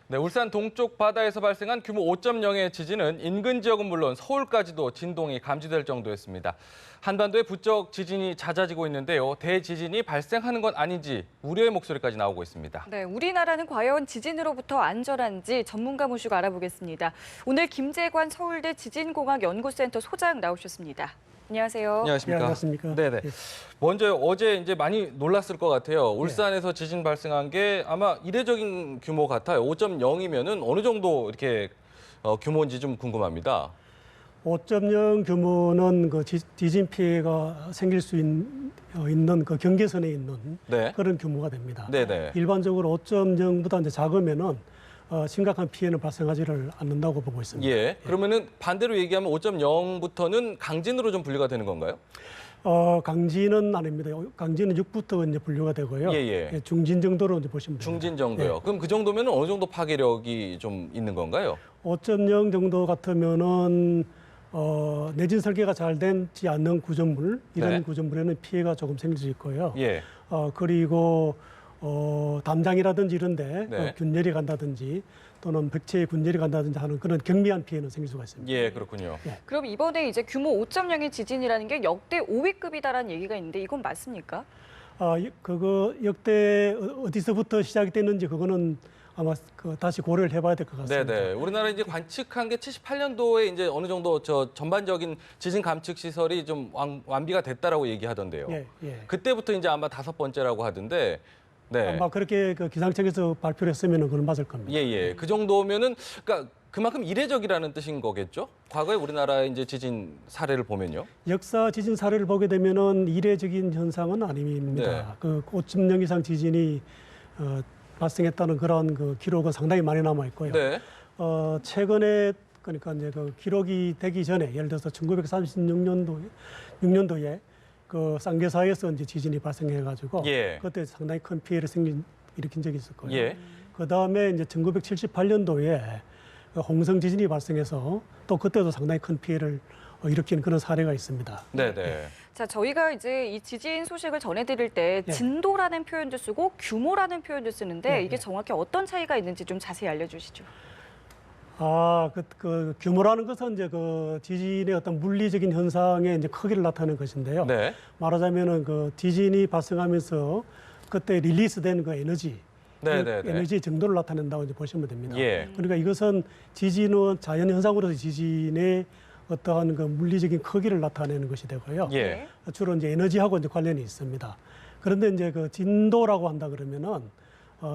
네, 울산 동쪽 바다에서 발생한 규모 5.0의 지진은 인근 지역은 물론 서울까지도 진동이 감지될 정도였습니다. 한반도에 부쩍 지진이 잦아지고 있는데요. 대지진이 발생하는 건 아닌지 우려의 목소리까지 나오고 있습니다. 네, 우리나라는 과연 지진으로부터 안전한지 전문가 모시고 알아보겠습니다. 오늘 김재관 서울대 지진공학연구센터 소장 나오셨습니다. 안녕하세요. 안녕하십니까? 네, 안녕하십니까? 네네. 예. 먼저 어제 이제 많이 놀랐을 것 같아요. 울산에서 지진 발생한 게 아마 이례적인 규모 같아요. 5.0이면은 어느 정도 이렇게 규모인지 좀 궁금합니다. 5.0 규모는 그 지진 피해가 생길 수 있는 그 경계선에 있는 네. 그런 규모가 됩니다. 네네. 일반적으로 5.0보다 이제 작으면은 심각한 피해는 발생하지를 않는다고 보고 있습니다. 예. 그러면은 반대로 얘기하면 5.0부터는 강진으로 좀 분류가 되는 건가요? 강진은 아닙니다. 강진은 6부터 이제 분류가 되고요. 예. 중진 정도로 이제 보시면 됩니다. 중진 정도요. 그럼 그 정도면 어느 정도 파괴력이 좀 있는 건가요? 5.0 정도 같으면은 내진 설계가 잘 되지 않는 구조물 이런 네. 구조물에는 피해가 조금 생길 수 있고요. 예. 그리고 담장이라든지 이런데 네. 균열이 간다든지 또는 벽체에 균열이 간다든지 하는 그런 경미한 피해는 생길 수가 있습니다. 예, 그렇군요. 그럼 이번에 이제 규모 5.0의 지진이라는 게 역대 5위급이다라는 얘기가 있는데 이건 맞습니까? 그거 역대 어디서부터 시작이 됐는지 그거는 아마 다시 고려를 해봐야 될 것 같습니다. 네네. 우리나라 이제 관측한 게 78년도에 이제 어느 정도 전반적인 지진 감측 시설이 좀 완비가 됐다라고 얘기하던데요. 예. 그때부터 이제 아마 5번째라고 하던데. 네. 아마 그렇게 그 기상청에서 발표를 했으면 그건 맞을 겁니다. 예. 그 정도면은 그러니까 그만큼 이례적이라는 뜻인 거겠죠? 과거에 우리나라의 이제 지진 사례를 보면요. 역사 지진 사례를 보게 되면은 이례적인 현상은 아닙니다. 네. 그 5.0 이상 지진이 발생했다는 그런 그 기록은 상당히 많이 남아 있고요. 네. 최근에 그러니까 이제 그 기록이 되기 전에 예를 들어서 1936년도에 그 쌍계사에서 이제 지진이 발생해가지고 예. 그때 상당히 큰 피해를 일으킨 적이 있었고요. 예. 그 다음에 이제 1978년도에 홍성 지진이 발생해서 또 그때도 상당히 큰 피해를 일으킨 그런 사례가 있습니다. 네네. 자, 저희가 이제 이 지진 소식을 전해드릴 때 예. 진도라는 표현도 쓰고 규모라는 표현도 쓰는데 예, 이게 예. 정확히 어떤 차이가 있는지 좀 자세히 알려주시죠. 그 규모라는 것은 이제 그 지진의 어떤 물리적인 현상의 이제 크기를 나타내는 것인데요. 네. 말하자면은 그 지진이 발생하면서 그때 릴리스된 그 에너지, 네네네. 그 에너지 정도를 나타낸다고 이제 보시면 됩니다. 예. 그러니까 이것은 지진은 자연 현상으로서 지진의 어떠한 그 물리적인 크기를 나타내는 것이 되고요. 예. 주로 이제 에너지하고 이제 관련이 있습니다. 그런데 이제 그 진도라고 한다 그러면은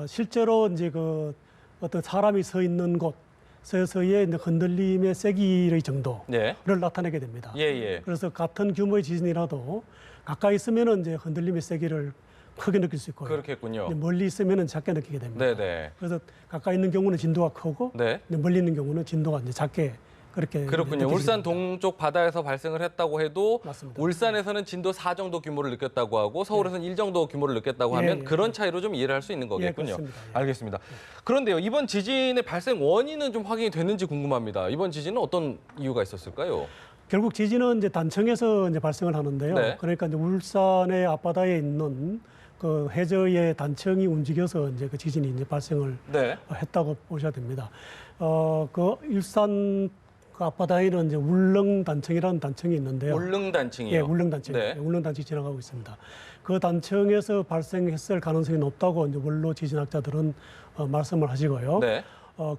실제로 이제 그 어떤 사람이 서 있는 곳 서서의 이제 흔들림의 세기의 정도를 네. 나타내게 됩니다. 예. 그래서 같은 규모의 지진이라도 가까이 있으면은 이제 흔들림의 세기를 크게 느낄 수 있고요. 그렇겠군요. 이제 멀리 있으면은 작게 느끼게 됩니다. 네네. 그래서 가까이 있는 경우는 진도가 크고 네. 이제 멀리 있는 경우는 진도가 이제 작게 그렇게 그렇군요. 느껴지게 울산 됩니다. 동쪽 바다에서 발생을 했다고 해도 맞습니다. 울산에서는 진도 4 정도 규모를 느꼈다고 하고 서울에서는 1 정도 규모를 느꼈다고 하면 예. 그런 차이로 좀 이해를 할 수 있는 거겠군요. 그렇습니다. 예. 알겠습니다. 그런데요, 이번 지진의 발생 원인은 좀 확인이 됐는지 궁금합니다. 이번 지진은 어떤 이유가 있었을까요? 결국 지진은 이제 단층에서 이제 발생을 하는데요. 네. 그러니까 이제 울산의 앞바다에 있는 그 해저의 단층이 움직여서 이제 그 지진이 이제 발생을 네. 했다고 보셔야 됩니다. 그 일산 그 앞바다에는 이제 울릉 단층이라는 단층이 있는데요. 울릉 단층이요. 예, 울릉 단층. 네. 울릉 단층이 지나가고 있습니다. 그 단층에서 발생했을 가능성이 높다고 이제 원로 지진학자들은 말씀을 하시고요. 네.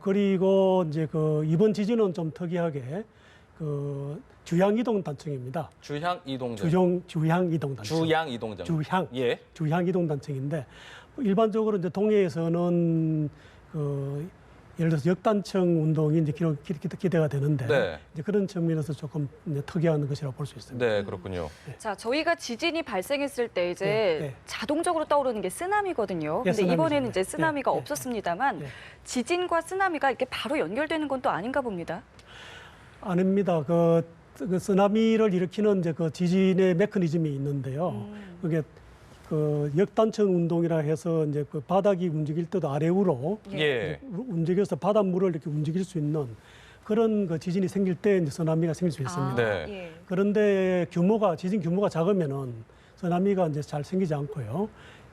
그리고 이제 그 이번 지진은 좀 특이하게 그 주향 이동 단층입니다. 주향 이동장. 주향 이동 단층. 주양 이동장. 예. 주향 이동 단층인데 일반적으로 이제 동해에서는 그 예를 들어서 역단층 운동이 이제 기대가 되는데 네. 이제 그런 측면에서 조금 이제 특이한 것이라고 볼 수 있습니다. 네, 그렇군요. 자, 저희가 지진이 발생했을 때 이제 네. 자동적으로 떠오르는 게 쓰나미거든요. 예, 근데 쓰나미죠. 이번에는 이제 예, 쓰나미가 예, 없었습니다만 예. 지진과 쓰나미가 이렇게 바로 연결되는 건 또 아닌가 봅니다. 아닙니다. 그 쓰나미를 일으키는 이제 그 지진의 메커니즘이 있는데요. 그게 그 역단층 운동이라 해서 이제 그 바닥이 움직일 때도 아래우로 예. 움직여서 바닷물을 이렇게 움직일 수 있는 그런 그 지진이 생길 때 이제 쓰나미가 생길 수 있습니다. 네. 예. 그런데 지진 규모가 작으면은 쓰나미가 이제 잘 생기지 않고요.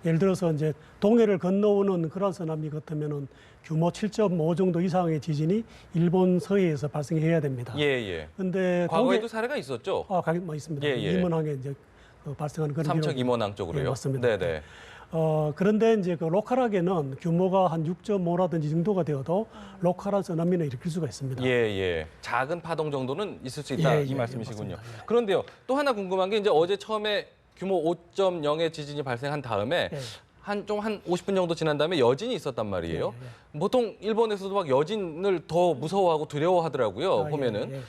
예를 들어서 이제 동해를 건너오는 그런 쓰나미 같으면은 규모 7.5 정도 이상의 지진이 일본 서해에서 발생해야 됩니다. 예, 예. 근데 과거에도 사례가 있었죠. 가끔 있습니다. 예, 예. 임원항에 이제 발생하는 그런 삼척 기록이- 임원항 쪽으로요. 예, 맞습니다. 네네. 그런데 이제 그 로컬하게는 규모가 한 6.5라든지 정도가 되어도 로컬한 쓰나미는 일으킬 수가 있습니다. 예, 예. 작은 파동 정도는 있을 수 있다 예, 이 예, 말씀이시군요. 맞습니다. 예. 그런데요, 또 하나 궁금한 게 이제 어제 처음에 규모 5.0의 지진이 발생한 다음에 예. 한 50분 정도 지난 다음에 여진이 있었단 말이에요. 보통 일본에서도 막 여진을 더 무서워하고 두려워하더라고요. 보면은. 예.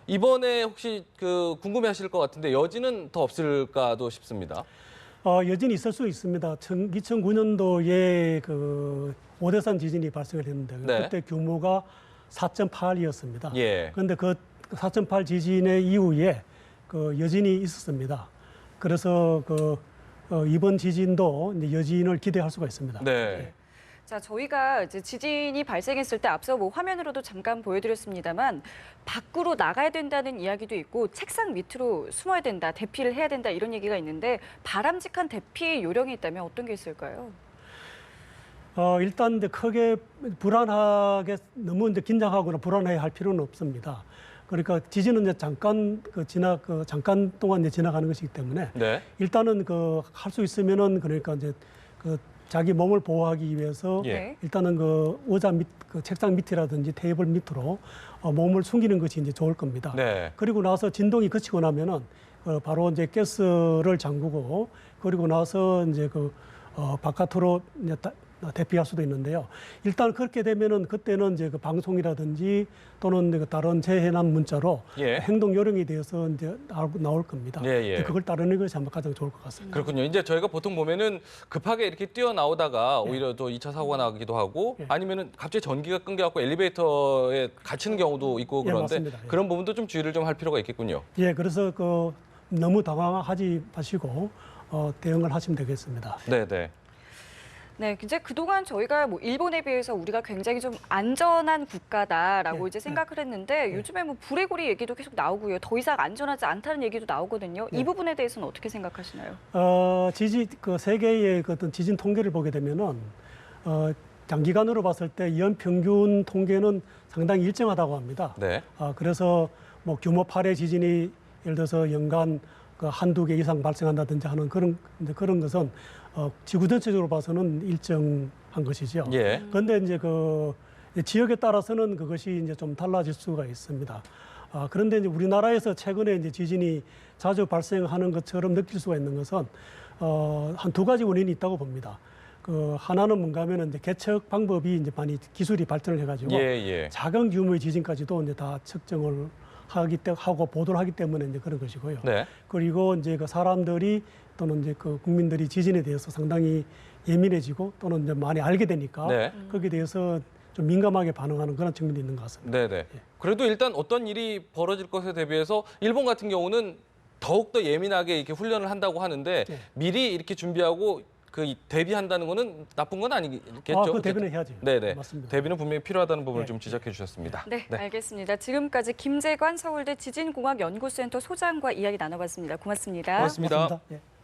이번에 혹시 그 궁금해하실 것 같은데 여진은 더 없을까도 싶습니다. 여진이 있을 수 있습니다. 2009년도에 그 오대산 지진이 발생을 했는데 네. 그때 규모가 4.8이었습니다. 예. 그런데 그 4.8 지진의 이후에 그 여진이 있었습니다. 그래서 이번 지진도 이제 여진을 기대할 수가 있습니다. 네. 자, 저희가 이제 지진이 발생했을 때 앞서 뭐 화면으로도 잠깐 보여드렸습니다만 밖으로 나가야 된다는 이야기도 있고 책상 밑으로 숨어야 된다, 대피를 해야 된다 이런 얘기가 있는데 바람직한 대피 요령이 있다면 어떤 게 있을까요? 일단 이제 크게 불안하게 너무 이제 긴장하거나 불안해 할 필요는 없습니다. 그러니까 지진은 이제 잠깐 동안 이제 지나가는 것이기 때문에 네. 일단은 할 수 있으면은 그러니까 이제 자기 몸을 보호하기 위해서 예. 일단은 의자 밑, 책상 밑이라든지 테이블 밑으로 몸을 숨기는 것이 이제 좋을 겁니다. 네. 그리고 나서 진동이 그치고 나면은 바로 이제 가스를 잠그고 그리고 나서 이제 바깥으로 이제 대피할 수도 있는데요. 일단 그렇게 되면은 그때는 이제 방송이라든지 또는 다른 재해난 문자로 예. 행동 요령에 대해서 이제 나올 겁니다. 예, 예. 그걸 따르는 것이 아마 가장 좋을 것 같습니다. 그렇군요. 이제 저희가 보통 보면은 급하게 이렇게 뛰어나오다가 오히려 또 2차 사고가 나기도 하고 아니면은 갑자기 전기가 끊겨갖고 엘리베이터에 갇히는 경우도 있고 예, 그런데 맞습니다. 예. 그런 부분도 좀 주의를 좀 할 필요가 있겠군요. 예, 그래서 너무 당황하지 마시고 대응을 하시면 되겠습니다. 네네. 네, 이제 그동안 저희가 뭐 일본에 비해서 우리가 굉장히 좀 안전한 국가다라고 네, 이제 생각을 했는데 요즘에 뭐 불의고리 얘기도 계속 나오고요. 더 이상 안전하지 않다는 얘기도 나오거든요. 이 부분에 대해서는 어떻게 생각하시나요? 세계의 어떤 지진 통계를 보게 되면은 장기간으로 봤을 때 연평균 통계는 상당히 일정하다고 합니다. 네. 그래서 뭐 규모 8의 지진이 예를 들어서 연간 한두 개 이상 발생한다든지 하는 그런 것은 지구 전체적으로 봐서는 일정한 것이죠. 예. 그런데 이제 지역에 따라서는 그것이 이제 좀 달라질 수가 있습니다. 그런데 이제 우리나라에서 최근에 이제 지진이 자주 발생하는 것처럼 느낄 수가 있는 것은 한 두 가지 원인이 있다고 봅니다. 하나는 뭔가 하면은 이제 계측 방법이 이제 많이 기술이 발전을 해가지고 예. 작은 규모의 지진까지도 이제 다 측정을 하고 보도를 하기 때문에 이제 그런 것이고요. 네. 그리고 이제 사람들이 또는 이제 국민들이 지진에 대해서 상당히 예민해지고 또는 이제 많이 알게 되니까 네. 거기에 대해서 좀 민감하게 반응하는 그런 측면이 있는 것 같습니다. 네네. 그래도 일단 어떤 일이 벌어질 것에 대비해서 일본 같은 경우는 더욱더 예민하게 이렇게 훈련을 한다고 하는데 네. 미리 이렇게 준비하고 대비한다는 거는 나쁜 건 아니겠죠? 그 대비는 해야죠. 네네. 맞습니다. 대비는 분명히 필요하다는 부분을 네. 좀 지적해 주셨습니다. 네, 알겠습니다. 지금까지 김재관 서울대 지진공학연구센터 소장과 이야기 나눠봤습니다. 고맙습니다. 고맙습니다. 고맙습니다. 예.